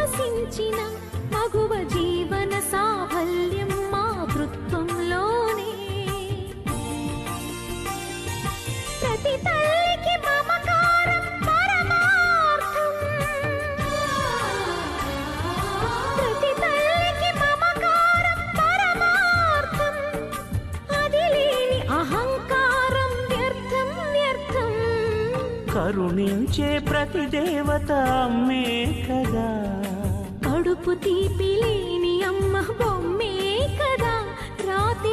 వికసించిన మగువ జీవన సాఫల్యం మాతృత్వంలోనే. ప్రతి తల్లికి మమకారం పరమార్థం, ప్రతి తల్లికి మమకారం పరమార్థం. అది లేని అహంకారం వ్యర్థం వ్యర్థం. కరుణించే ప్రతి దేవత అమ్మే కదా, కడుపు తీపి లేని అమ్మ బొమ్మే కదా, రాతి